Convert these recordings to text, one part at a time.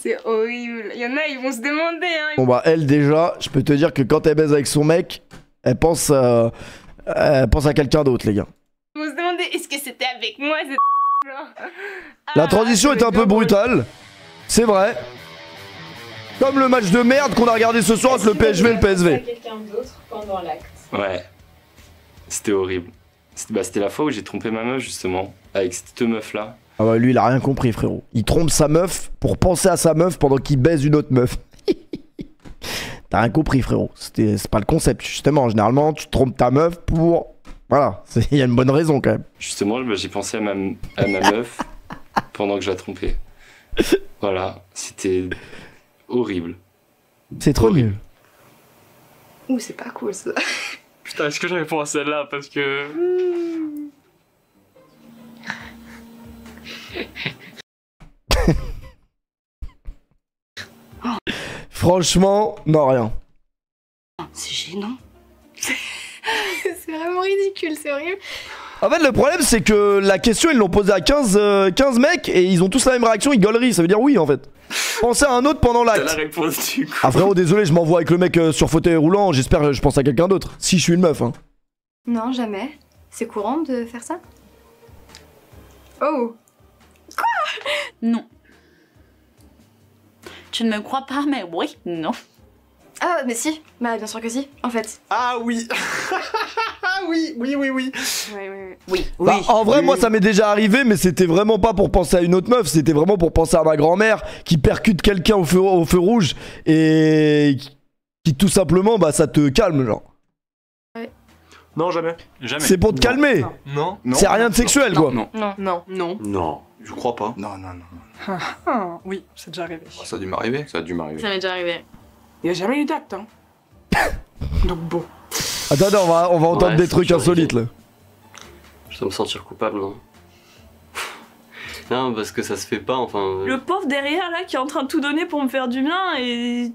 C'est horrible. Il y en a, ils vont se demander, hein. Bon bah elle déjà, je peux te dire que quand elle baise avec son mec, elle pense à quelqu'un d'autre les gars. Ils vont se demander, est-ce que c'était avec moi genre... La transition est un peu brutale, c'est vrai. Comme le match de merde qu'on a regardé ce soir avec le PSV et le PSV. Quelqu'un d'autre pendant l'acte. Ouais. C'était horrible. C'était la fois où j'ai trompé ma meuf justement, avec cette meuf là. Ah bah lui il a rien compris frérot. Il trompe sa meuf pour penser à sa meuf pendant qu'il baise une autre meuf. T'as rien compris frérot. C'est pas le concept justement. Généralement tu trompes ta meuf pour... Voilà, il y a une bonne raison quand même. Justement j'ai pensé à ma meuf pendant que je la trompais. Voilà, c'était horrible. C'est trop nul. Ouh, c'est pas cool ça. Putain, est-ce que j'avais pour celle-là parce que... Franchement, non rien. C'est gênant. C'est vraiment ridicule, c'est horrible. En fait le problème c'est que la question ils l'ont posée à 15 mecs et ils ont tous la même réaction, ils gueulerient, ça veut dire oui en fait. Pensez à un autre pendant T'as la l'acte. réponse du coup. Ah frérot désolé je m'envoie avec le mec sur fauteuil roulant, j'espère que je pense à quelqu'un d'autre. Si je suis une meuf hein. Non, jamais. C'est courant de faire ça? Oh! Non. Tu ne me crois pas, mais oui, non. Ah, mais si. Bah, bien sûr que si, en fait. Ah oui. Oui. Oui. Bah, en vrai moi ça m'est déjà arrivé mais c'était vraiment pas pour penser à une autre meuf, c'était vraiment pour penser à ma grand-mère qui percute quelqu'un au feu rouge et qui tout simplement bah ça te calme genre. Non, jamais. C'est pour te calmer. Non. C'est rien de sexuel quoi. Non, je crois pas. Non. Oui, c'est déjà arrivé. Ça a dû m'arriver. Ça m'est déjà arrivé. Il n'y a jamais eu d'acte, hein. Donc bon. Attends, on va entendre Ouais, des c'est trucs sûr, insolites là. Je dois me sentir coupable, non? Non, parce que ça se fait pas, enfin... Le pauvre derrière, là, qui est en train de tout donner pour me faire du bien, et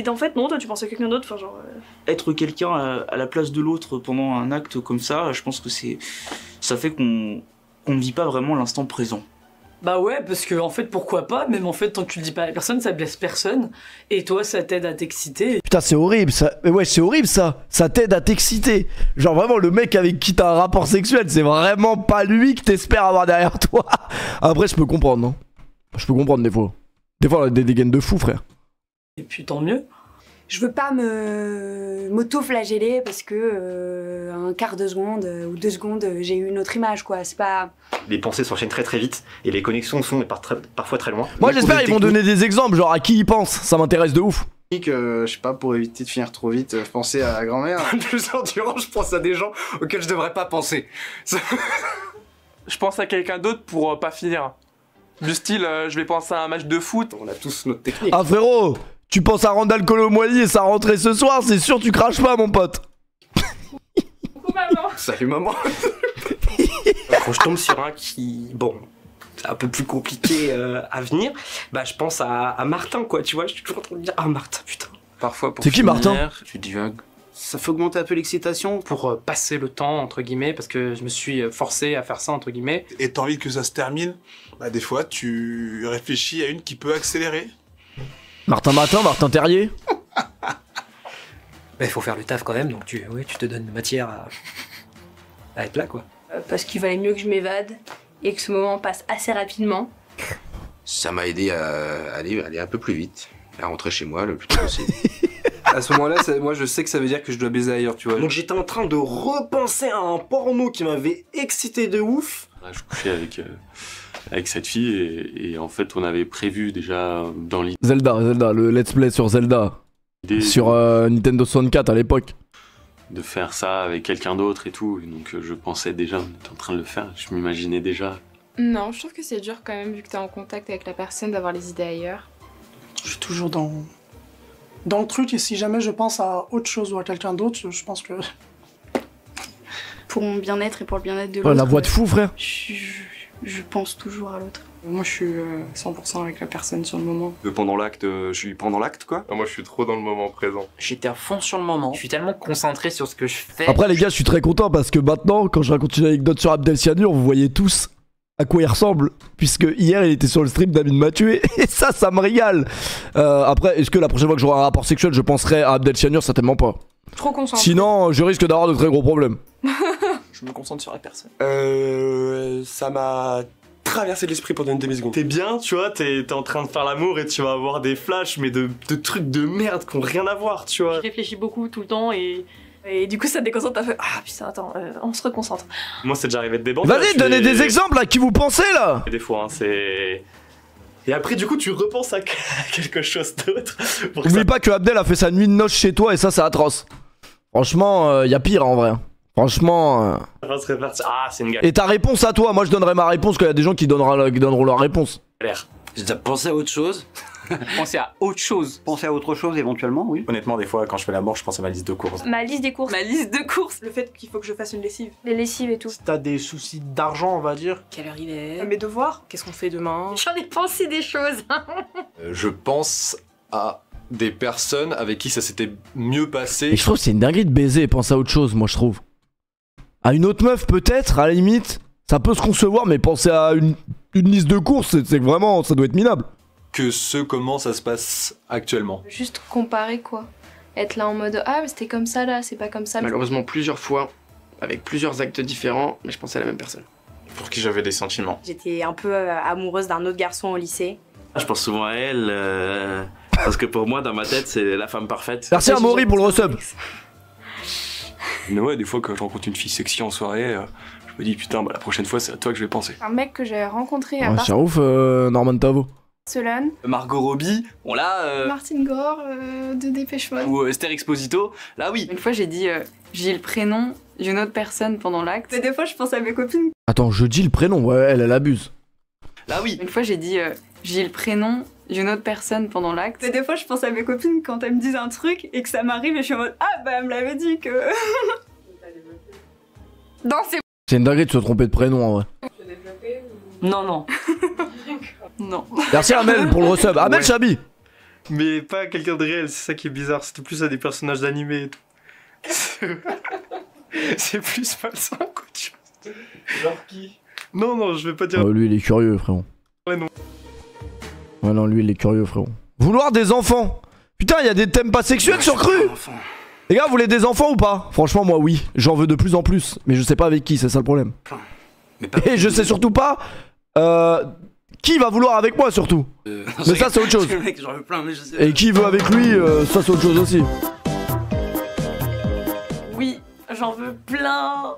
en fait, non, toi, tu penses à quelqu'un d'autre, enfin, genre... Être quelqu'un à la place de l'autre pendant un acte comme ça, je pense que ça fait qu'on ne vit pas vraiment l'instant présent. Bah ouais, parce que en fait, pourquoi pas, même en fait, tant que tu le dis pas à la personne, ça blesse personne, et toi, ça t'aide à t'exciter. Putain c'est horrible ça. Mais ouais c'est horrible ça. Ça t'aide à t'exciter. Genre vraiment le mec avec qui t'as un rapport sexuel c'est vraiment pas lui que t'espères avoir derrière toi. Après je peux comprendre non. Je peux comprendre des fois. Des fois on a des dégaines de fou frère. Et puis tant mieux. Je veux pas m'auto-flageller parce que un quart de seconde ou 2 secondes, j'ai eu une autre image, quoi. C'est pas... Les pensées s'enchaînent très très vite et les connexions de son partent parfois très loin. Moi j'espère ils vont donner des exemples genre à qui ils pensent. Ça m'intéresse de ouf. Je sais pas, pour éviter de finir trop vite, je pensais à la grand-mère. 2 heures durant, je pense à des gens auxquels je devrais pas penser. Je pense à quelqu'un d'autre pour pas finir. Du style, je vais penser à un match de foot. On a tous notre technique. Ah frérot, tu penses à Randall Colomwani et sa rentrée ce soir, c'est sûr tu craches pas mon pote. Coucou, maman. Salut maman. Quand je tombe sur un qui, bon, c'est un peu plus compliqué à venir, bah je pense à Martin, quoi, tu vois, je suis toujours en train de dire, ah Martin, putain. Parfois pour C'est qui, finir, Martin? tu divagues. Ça fait augmenter un peu l'excitation. Pour passer le temps, entre guillemets, parce que je me suis forcé à faire ça, entre guillemets. Et t'as envie que ça se termine, bah des fois tu réfléchis à une qui peut accélérer. Martin Terrier. Bah il faut faire le taf quand même, donc tu te donnes matière à être là, quoi. Parce qu'il valait mieux que je m'évade et que ce moment passe assez rapidement. Ça m'a aidé à aller un peu plus vite, à rentrer chez moi le plus tôt possible. À ce moment-là, moi je sais que ça veut dire que je dois baiser ailleurs, tu vois. Donc j'étais en train de repenser à un porno qui m'avait excité de ouf. Je couchais avec cette fille et en fait on avait prévu déjà dans l'idée Zelda, le let's play sur Zelda. Sur Nintendo 64 à l'époque. de faire ça avec quelqu'un d'autre et tout. Et donc je pensais déjà, on était en train de le faire, je m'imaginais déjà. Non, je trouve que c'est dur quand même, vu que t'es en contact avec la personne, d'avoir les idées ailleurs. Je suis toujours dans le truc, et si jamais je pense à autre chose ou à quelqu'un d'autre, je pense que... Pour mon bien-être et pour le bien-être de l'autre. l'autre. La voix de fou, frère. Je pense toujours à l'autre. Moi, je suis 100% avec la personne sur le moment. Pendant l'acte, je suis pendant l'acte, quoi. Moi, je suis trop dans le moment présent. J'étais à fond sur le moment. Je suis tellement concentré sur ce que je fais. Après, les gars, je suis très content parce que maintenant, quand je raconte une anecdote sur Abdel Cianur, vous voyez tous à quoi il ressemble, puisque hier il était sur le stream, David m'a tué, et ça me régale. Après, est-ce que la prochaine fois que j'aurai un rapport sexuel, je penserai à Abdel Chianur? Certainement pas. Trop concentré. Sinon, je risque d'avoir de très gros problèmes. Je me concentre sur la personne. Ça m'a traversé l'esprit pendant une demi-seconde. T'es bien, tu vois, t'es en train de faire l'amour et tu vas avoir des flashs, mais de trucs de merde qui ont rien à voir, tu vois. Je réfléchis beaucoup tout le temps et du coup ça te déconcentre, t'as fait ah putain attends, on se reconcentre. Moi c'est déjà arrivé de déborder. Vas-y, donnez des exemples à qui vous pensez là. Des fois, hein, c'est... Et après du coup tu repenses à quelque chose d'autre. N'oublie pas que Abdel a fait sa nuit de noces chez toi et ça c'est atroce. Franchement, y a pire en vrai. Franchement... Ah, c'est une galère. Et ta réponse à toi, moi je donnerai ma réponse quand il y a des gens qui donneront leur réponse. J'ai déjà pensé à autre chose. Penser à autre chose. Penser à autre chose éventuellement, oui. Honnêtement, des fois, quand je fais l'amour, je pense à ma liste de courses. Ma liste des courses. Ma liste de courses. Le fait qu'il faut que je fasse une lessive. Les lessives et tout. Si t'as des soucis d'argent, on va dire. Quelle heure il est? Mes devoirs. Qu'est-ce qu'on fait demain? J'en ai pensé des choses. Je pense à des personnes avec qui ça s'était mieux passé. Et je trouve que c'est une dinguerie de baiser et penser à autre chose, moi je trouve. À une autre meuf peut-être, à la limite, ça peut se concevoir, mais penser à une liste de courses, c'est que vraiment, ça doit être minable. Que comment ça se passe actuellement. Juste comparer quoi. Être là en mode ah mais c'était comme ça là, c'est pas comme ça. Malheureusement plusieurs fois, avec plusieurs actes différents, mais je pensais à la même personne. Pour qui j'avais des sentiments. J'étais un peu amoureuse d'un autre garçon au lycée. Je pense souvent à elle, parce que pour moi, dans ma tête, c'est la femme parfaite. Merci à Maury pour le resub. Mais ouais, des fois quand je rencontre une fille sexy en soirée, je me dis putain, bah la prochaine fois c'est à toi que je vais penser. Un mec que j'ai rencontré à Ouais, c'est ouf, Norman Tavo. Barcelone. Margot Robbie, on l'a. Martine Gore de Dépêche Mode. Ou Esther Exposito, là oui. Une fois j'ai dit le prénom d'une autre personne pendant l'acte. Mais des fois je pense à mes copines. Attends, je dis le prénom, ouais, elle abuse. Là oui. Une fois j'ai dit le prénom d'une autre personne pendant l'acte. Mais des fois je pense à mes copines quand elles me disent un truc et que ça m'arrive et je suis en mode ah bah elle me l'avait dit que... Non c'est une dinguerie de se tromper de prénom en vrai. Non. Non. Merci Amel pour le resub. Amel Ouais. Chabi. Mais pas quelqu'un de réel, c'est ça qui est bizarre. C'était plus à des personnages d'animé et tout. C'est plus malsain quoi, tu vois. Genre qui? Non, je vais pas dire. Lui il est curieux frérot. Ouais, non. Ouais non, lui il est curieux frérot. Vouloir des enfants. Putain, il y a des thèmes pas sexuels sur Cru. Les gars, vous voulez des enfants ou pas? Franchement moi oui, j'en veux de plus en plus. Mais je sais pas avec qui, c'est ça le problème. Et je sais surtout pas qui va vouloir avec moi surtout. Mais ça c'est autre chose. Mec, j'en veux plein, mais je sais. Et qui veut avec lui, ça c'est autre chose aussi. Oui, j'en veux plein.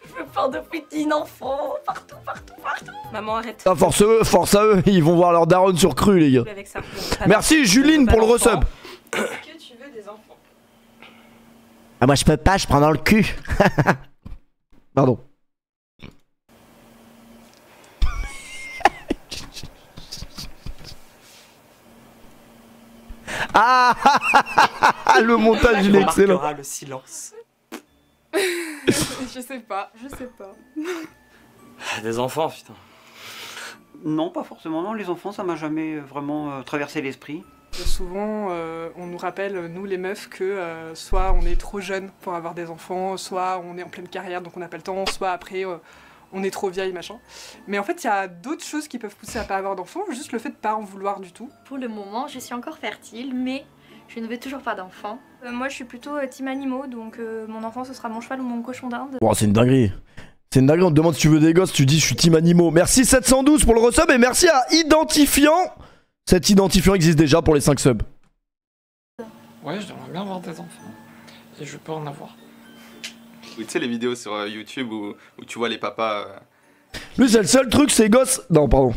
Je veux faire de petits enfants partout. Maman, arrête. Ah, force à eux, ils vont voir leur daronne sur Cru les gars. Avec ça. Merci Juline pour le resub. Est-ce que tu veux des enfants? Ah moi je peux pas, je prends dans le cul. Pardon. Ah le montage il est excellent. On le silence. Je sais pas. Des enfants, putain. Non, pas forcément. Non, les enfants, ça m'a jamais vraiment traversé l'esprit. Souvent, on nous rappelle, nous les meufs, que soit on est trop jeune pour avoir des enfants, soit on est en pleine carrière donc on n'a pas le temps, soit après on est trop vieille, machin. Mais en fait, il y a d'autres choses qui peuvent pousser à pas avoir d'enfants, juste le fait de pas en vouloir du tout. Pour le moment, je suis encore fertile, mais je ne veux toujours pas d'enfants. Moi, je suis plutôt team animaux, donc mon enfant, ce sera mon cheval ou mon cochon d'Inde. Bon, c'est une dinguerie. C'est une dinguerie, on te demande si tu veux des gosses, tu dis je suis team animaux. Merci 712 pour le resub et merci à Identifiant. Cet identifiant existe déjà pour les 5 subs. Ouais, j'aimerais bien avoir des enfants. Et je peux en avoir. Tu sais les vidéos sur YouTube où tu vois les papas... Lui c'est le seul truc, c'est gosses... Non, pardon.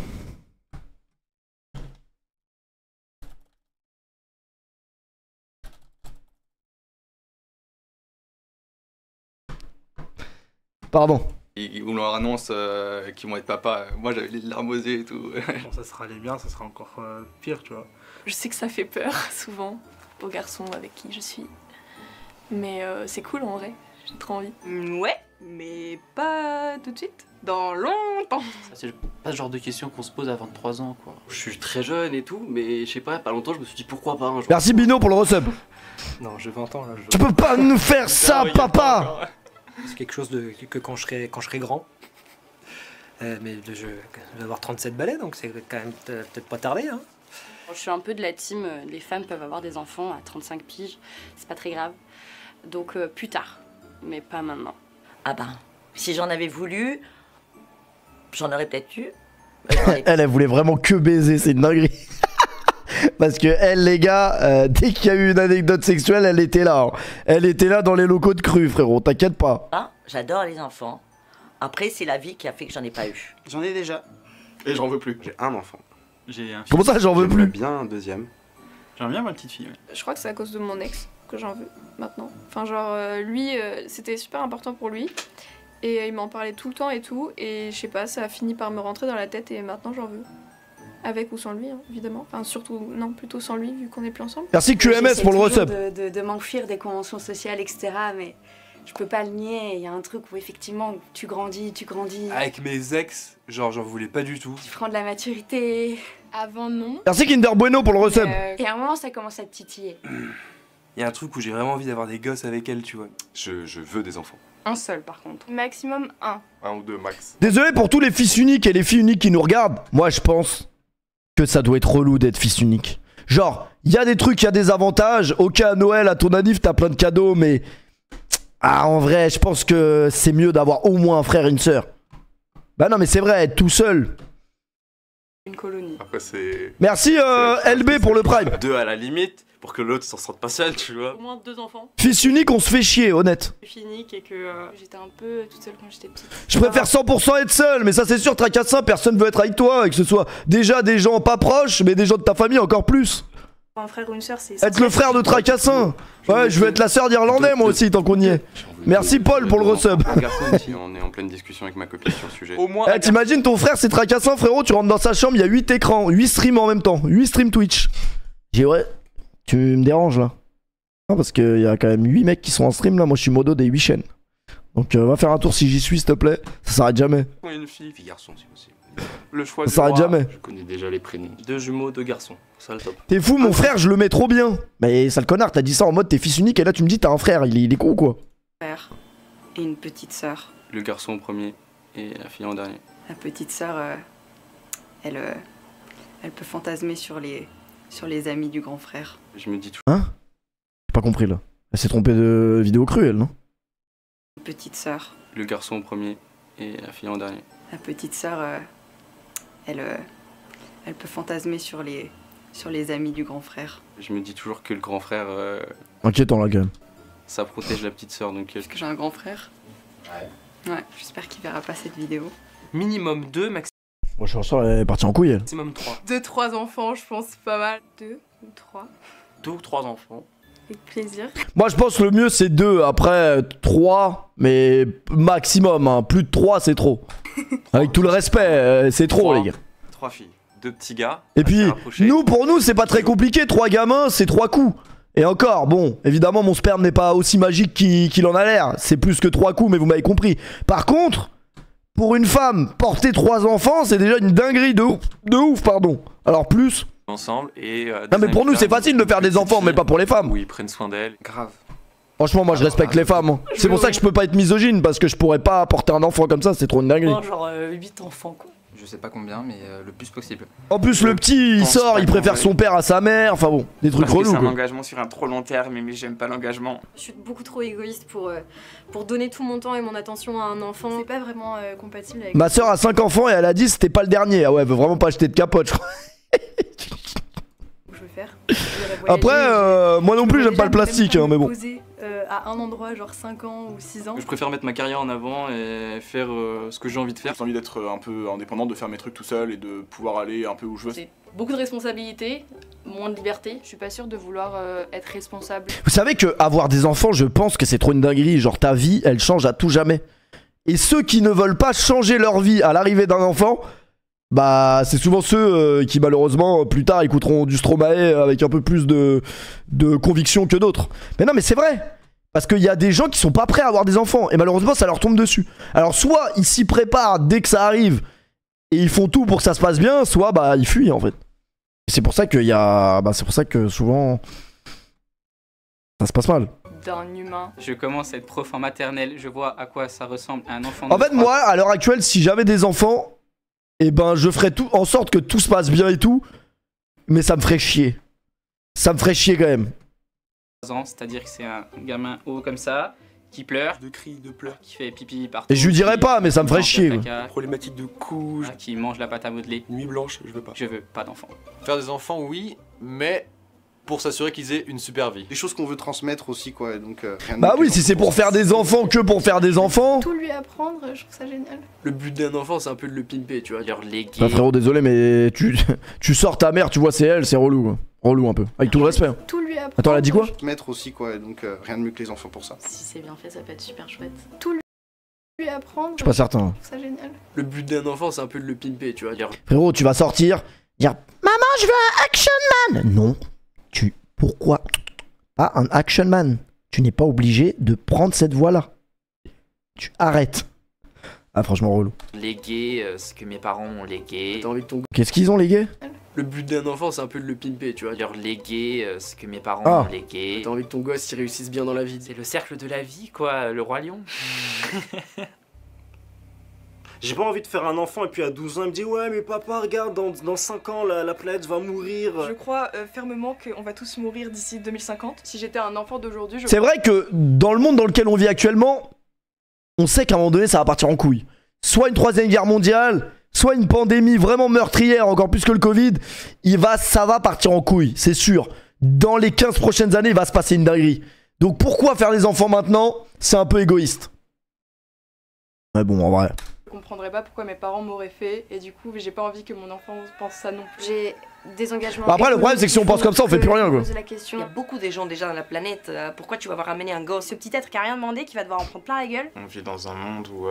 Pardon. Où on leur annonce qu'ils vont être papa. Moi j'avais les larmes aux yeux et tout. Bon, ça sera les biens, ça sera encore pire, tu vois. Je sais que ça fait peur, souvent, aux garçons avec qui je suis. Mais c'est cool en vrai, j'ai trop envie. Ouais, mais pas tout de suite. Dans longtemps. C'est pas le genre de question qu'on se pose à 23 ans, quoi. Je suis très jeune et tout, mais je sais pas longtemps, je me suis dit pourquoi pas un jour. Merci Bino pour le resub. Non, j'ai 20 ans là. Tu peux pas nous faire ça, papa. C'est quelque chose que quand je serai grand, Mais je vais avoir 37 balais, donc c'est quand même peut-être pas tardé. Hein. Je suis un peu de la team, les femmes peuvent avoir des enfants à 35 piges, c'est pas très grave. Donc plus tard, mais pas maintenant. Ah ben, si j'en avais voulu, j'en aurais peut-être eu. Elle voulait vraiment que baiser, c'est une dinguerie. Parce que elle, les gars, dès qu'il y a eu une anecdote sexuelle, elle était là. Hein. Elle était là dans les locaux de Cru, frérot, t'inquiète pas. Ah, j'adore les enfants. Après, c'est la vie qui a fait que j'en ai pas eu. J'en ai déjà. Et j'en veux plus. J'ai un enfant. J'ai un Comment ça, j'en veux plus? Bien un deuxième. J'aimerais bien ma petite fille. Ouais. Je crois que c'est à cause de mon ex que j'en veux maintenant. Enfin, genre, lui, c'était super important pour lui. Et il m'en parlait tout le temps et tout. Et je sais pas, ça a fini par me rentrer dans la tête et maintenant j'en veux. Avec ou sans lui, hein, évidemment. Enfin, surtout, non, plutôt sans lui, vu qu'on n'est plus ensemble. Merci QMS pour le resub. De m'enfuir des conventions sociales, etc. Mais je peux pas le nier. Il y a un truc où effectivement, tu grandis. Avec mes ex, genre, j'en voulais pas du tout. Tu prends de la maturité. Avant, non. Merci Kinder Bueno pour le resub. Et à un moment, ça commence à te titiller. Il y a un truc où j'ai vraiment envie d'avoir des gosses avec elle, tu vois. Je veux des enfants. Un seul, par contre. Maximum un. Un ou deux max. Désolé pour tous les fils uniques et les filles uniques qui nous regardent. Moi, je pense que ça doit être relou d'être fils unique. Genre, il y a des trucs, il y a des avantages. Ok, à Noël, à ton anniv, t'as plein de cadeaux, mais... Ah, en vrai, je pense que c'est mieux d'avoir au moins un frère et une sœur. Bah non, mais c'est vrai, être tout seul. Une colonie. Après, c'est... Merci LB pour le prime. Deux à la limite, pour que l'autre s'en sorte pas seul, tu vois. Au moins 2 enfants. Fils unique, on se fait chier, honnête. Je suis unique et que j'étais un peu toute seule quand j'étais petite. Je préfère 100% être seul, mais ça c'est sûr, Tracassin, personne veut être avec toi, et que ce soit déjà des gens pas proches, mais des gens de ta famille encore plus. Un frère ou une sœur, c'est... Être le frère de Tracassin. Ouais, je veux être la sœur d'Irlandais moi aussi, tant qu'on y est. Merci Paul pour le resub. On est en pleine discussion avec ma copine sur le sujet. Au moins. Eh, t'imagines ton frère c'est Tracassin, frérot, tu rentres dans sa chambre, il y a 8 écrans, 8 streams en même temps, 8 streams Twitch. J'ai ouais, tu me déranges là. Non, parce qu'il y a quand même 8 mecs qui sont en stream là, moi je suis modo des 8 chaînes. Donc va faire un tour si j'y suis s'il te plaît, ça s'arrête jamais. Une fille. Garçon, si possible. Le choix Ça s'arrête jamais. Je connais déjà les prénoms. 2 jumeaux, 2 garçons. Ça le top. T'es fou, mon frère, je le mets trop bien. Mais sale connard, t'as dit ça en mode t'es fils unique et là tu me dis t'as un frère, il est con ou quoi? Frère et une petite sœur. Le garçon en premier et la fille en dernier. La petite sœur, elle peut fantasmer sur les amis du grand frère. Je me dis tout. Hein? J'ai pas compris là. Elle s'est trompée de vidéo crue elle, non? Petite sœur. Le garçon en premier et la fille en dernier. La petite sœur, elle peut fantasmer sur les amis du grand frère. Je me dis toujours que le grand frère, Inquiétant là quand même. ça protège la petite sœur, donc... Parce que j'ai un grand frère. Ouais, j'espère qu'il verra pas cette vidéo. Minimum 2, maximum Moi je ressors, elle est partie en couille elle. 3. 2-3 enfants, je pense pas mal. 2 ou 3. 2 ou 3 enfants. Avec plaisir. Moi je pense le mieux c'est 2, après 3, mais maximum, hein. Plus de 3 c'est trop. Avec tout le respect, c'est trop 3. les gars. 3 filles. 2 petits gars. Et puis, pour nous c'est pas très compliqué, 3 gamins c'est 3 coups. Et encore, bon, évidemment mon sperme n'est pas aussi magique qu'il en a l'air, c'est plus que 3 coups mais vous m'avez compris. Par contre, pour une femme, porter 3 enfants c'est déjà une dinguerie de ouf, pardon. Alors plus... Ensemble et... non mais pour nous c'est facile de faire des enfants mais pas pour les femmes. Où ils prennent soin d'elles. Grave. Franchement moi je respecte les femmes, hein. C'est pour ça que je peux pas être misogyne, parce que je pourrais pas porter un enfant comme ça, c'est trop une dinguerie. Non, genre 8 enfants quoi. Je sais pas combien, mais le plus possible. En plus le petit il sort, il préfère son père à sa mère, enfin bon, des trucs Parce que relous c'est un quoi. engagement sur un trop long terme, mais j'aime pas l'engagement. Je suis beaucoup trop égoïste pour donner tout mon temps et mon attention à un enfant. C'est pas vraiment compatible avec... Ma soeur a 5 enfants et elle a dit c'était pas le dernier. Ah ouais, elle veut vraiment pas acheter de capote je crois. Je veux faire. Après, moi non plus j'aime pas le plastique, hein, mais bon. Poser à un endroit, genre 5 ans ou 6 ans. Je préfère mettre ma carrière en avant et faire ce que j'ai envie de faire. J'ai envie d'être un peu indépendant, de faire mes trucs tout seul et de pouvoir aller un peu où je veux. C'est beaucoup de responsabilités, moins de liberté. Je suis pas sûre de vouloir être responsable. Vous savez que avoir des enfants, je pense que c'est trop une dinguerie. Genre ta vie, elle change à tout jamais. Et ceux qui ne veulent pas changer leur vie à l'arrivée d'un enfant, bah c'est souvent ceux qui malheureusement plus tard écouteront du Stromae avec un peu plus de conviction que d'autres. Mais non mais c'est vrai. Parce qu'il y a des gens qui sont pas prêts à avoir des enfants et malheureusement ça leur tombe dessus. Alors soit ils s'y préparent dès que ça arrive et ils font tout pour que ça se passe bien, soit bah ils fuient en fait. Et c'est pour ça qu'il y a, bah c'est pour ça que souvent ça se passe mal. D'un humain. Je commence à être prof en maternelle, je vois à quoi ça ressemble un enfant. En fait moi à l'heure actuelle si j'avais des enfants, et ben je ferai tout en sorte que tout se passe bien et tout, mais ça me ferait chier. Ça me ferait chier quand même. C'est-à-dire que c'est un gamin haut comme ça, qui pleure, de cris, de pleurs, qui fait pipi partout. Et je lui dirais pas, mais ça me ferait chier. Problématique de couche, qui mange la pâte à modeler. Nuit blanche, je veux pas. Je veux pas d'enfants. Faire des enfants, oui, mais pour s'assurer qu'ils aient une super vie. Des choses qu'on veut transmettre aussi, quoi. Donc, rien de Bah mieux oui, que si c'est pour faire des enfants que pour faire des enfants. Tout lui apprendre, je trouve ça génial. Le but d'un enfant, c'est un peu de le pimper, tu vois. Genre léguer. Bah frérot, désolé, mais tu sors ta mère, tu vois, c'est elle, c'est relou. Quoi. Relou un peu. Avec tout le respect. Hein. Tout lui apprendre. Attends, elle a dit quoi? Mettre aussi, quoi. Donc, rien de mieux que les enfants pour ça. Si c'est bien fait, ça peut être super chouette. Tout lui apprendre. Je suis pas certain. Je trouve ça génial. Le but d'un enfant, c'est un peu de le pimper, tu vois. Genre... Frérot, tu vas sortir, dire maman, je veux un action man. Non. Pourquoi pas un action man? Tu n'es pas obligé de prendre cette voie-là. Tu arrêtes. Ah, franchement, relou. Léguer ce que mes parents ont légué. T'as envie que ton... Qu'est-ce qu'ils ont, les gars? Le but d'un enfant, c'est un peu de le pimper, tu vois. Genre léguer ce que mes parents ont légué. T'as envie que ton gosse il réussisse bien dans la vie. C'est le cercle de la vie, quoi, le roi lion. J'ai pas envie de faire un enfant et puis à 12 ans il me dit ouais mais papa regarde dans 5 ans la planète va mourir. Je crois fermement qu'on va tous mourir d'ici 2050. Si j'étais un enfant d'aujourd'hui, C'est vrai que dans le monde dans lequel on vit actuellement, on sait qu'à un moment donné ça va partir en couille. Soit une 3ème guerre mondiale, soit une pandémie vraiment meurtrière, encore plus que le Covid, ça va partir en couille, c'est sûr. Dans les 15 prochaines années, il va se passer une dinguerie. Donc pourquoi faire des enfants maintenant? C'est un peu égoïste. Mais bon, en vrai. Je comprendrais pas pourquoi mes parents m'auraient fait et du coup j'ai pas envie que mon enfant pense ça non plus. J'ai des engagements. Bah après le problème c'est que si on pense comme ça on fait plus rien quoi. Il y a beaucoup des gens déjà dans la planète, pourquoi tu vas avoir ramené un gosse, ce petit être qui a rien demandé, qui va devoir en prendre plein la gueule? On vit dans un monde où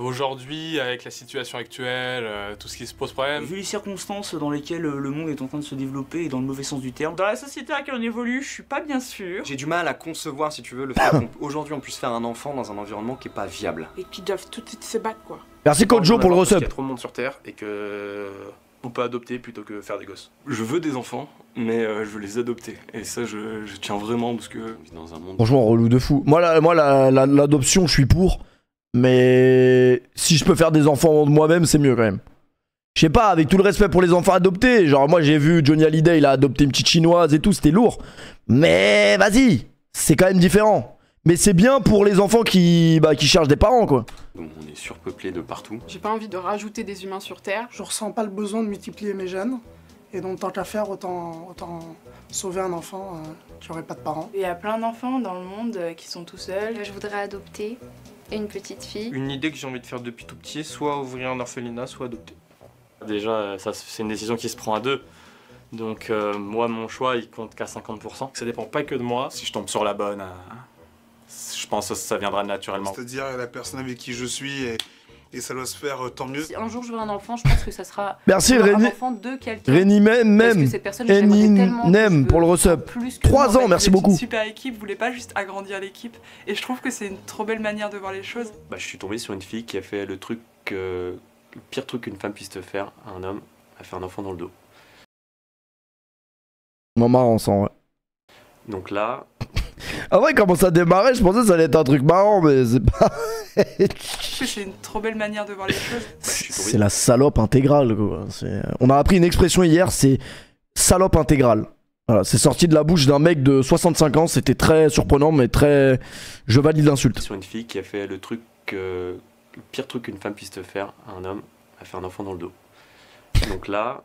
aujourd'hui avec la situation actuelle, tout ce qui se pose problème. Vu les circonstances dans lesquelles le monde est en train de se développer et dans le mauvais sens du terme. Dans la société à laquelle on évolue, je suis pas bien sûre. J'ai du mal à concevoir, si tu veux, le fait qu'aujourd'hui on puisse faire un enfant dans un environnement qui est pas viable. Et qui doivent tout de suite se battre quoi. Merci Kojo pour le resub. Il y a trop de monde sur Terre et que on peut adopter plutôt que faire des gosses. Je veux des enfants, mais je veux les adopter. Et ça, je tiens vraiment parce que dans un monde. Franchement, relou de fou. Moi, l'adoption, je suis pour. Mais si je peux faire des enfants de moi-même, c'est mieux quand même. Je sais pas, avec tout le respect pour les enfants adoptés. Genre, moi, j'ai vu Johnny Hallyday, il a adopté une petite chinoise et tout, c'était lourd. Mais vas-y, c'est quand même différent. Mais c'est bien pour les enfants qui cherchent des parents, quoi. Donc, on est surpeuplé de partout. J'ai pas envie de rajouter des humains sur Terre. Je ressens pas le besoin de multiplier mes gènes. Et donc, tant qu'à faire, autant sauver un enfant qui aurait pas de parents. Il y a plein d'enfants dans le monde qui sont tout seuls. Je voudrais adopter une petite fille. Une idée que j'ai envie de faire depuis tout petit, soit ouvrir un orphelinat, soit adopter. Déjà, ça c'est une décision qui se prend à deux. Donc moi, mon choix, il compte qu'à 50%. Ça dépend pas que de moi. Si je tombe sur la bonne, je pense que ça viendra naturellement. C'est-à-dire la personne avec qui je suis et ça doit se faire tant mieux. Si un jour je veux un enfant, je pense que ça sera Merci, un enfant de quelqu'un. Réni même, Parce que cette personne, je l'aimerais tellement Nem pour le resub. 3 ans, merci beaucoup. Une super équipe, voulait pas juste agrandir l'équipe. Et je trouve que c'est une trop belle manière de voir les choses. Bah, je suis tombé sur une fille qui a fait le pire truc qu'une femme puisse te faire à un homme, a fait un enfant dans le dos. Non, marrant ça, ouais. Donc là... Ah ouais, comment ça démarrait, je pensais que ça allait être un truc marrant, mais c'est pas... C'est une trop belle manière de voir les choses. C'est la salope intégrale, quoi. On a appris une expression hier, c'est salope intégrale. Voilà, c'est sorti de la bouche d'un mec de 65 ans, c'était très surprenant, mais très... Je valide l'insulte. Sur une fille qui a fait le pire truc qu'une femme puisse te faire à un homme, a fait un enfant dans le dos. Donc là,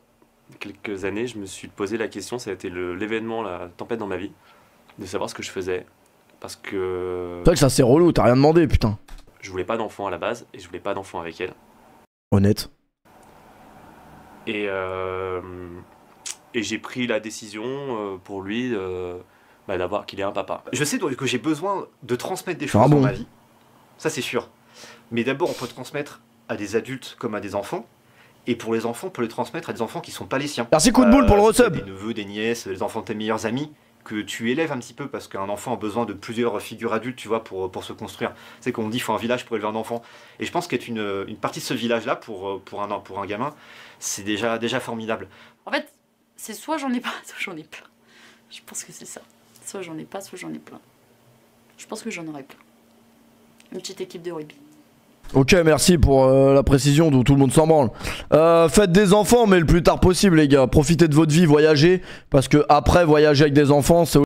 quelques années, je me suis posé la question, ça a été l'événement, la tempête dans ma vie, de savoir ce que je faisais. Parce que... C'est vrai que ça c'est relou, t'as rien demandé, putain. Je voulais pas d'enfant à la base, et je voulais pas d'enfant avec elle. Honnête. Et j'ai pris la décision pour lui d'avoir qu'il ait un papa. Je sais donc que j'ai besoin de transmettre des choses dans ma vie. Ça c'est sûr. Mais d'abord on peut transmettre à des adultes comme à des enfants. Et pour les enfants, on peut les transmettre à des enfants qui sont pas les siens. Merci coup de boule pour le resub. Des neveux, des nièces, les enfants de tes meilleurs amis, que tu élèves un petit peu parce qu'un enfant a besoin de plusieurs figures adultes, tu vois, pour se construire. C'est qu'on dit qu'il faut un village pour élever un enfant. Et je pense qu'être une partie de ce village-là pour un gamin, c'est déjà formidable. En fait, c'est soit j'en ai pas, soit j'en ai plein. Je pense que c'est ça. Soit j'en ai pas, soit j'en ai plein. Je pense que j'en aurai plein. Une petite équipe de rugby. Ok, merci pour la précision d'où tout le monde s'en branle. Faites des enfants, mais le plus tard possible, les gars. Profitez de votre vie, voyagez. Parce que après, voyager avec des enfants, c'est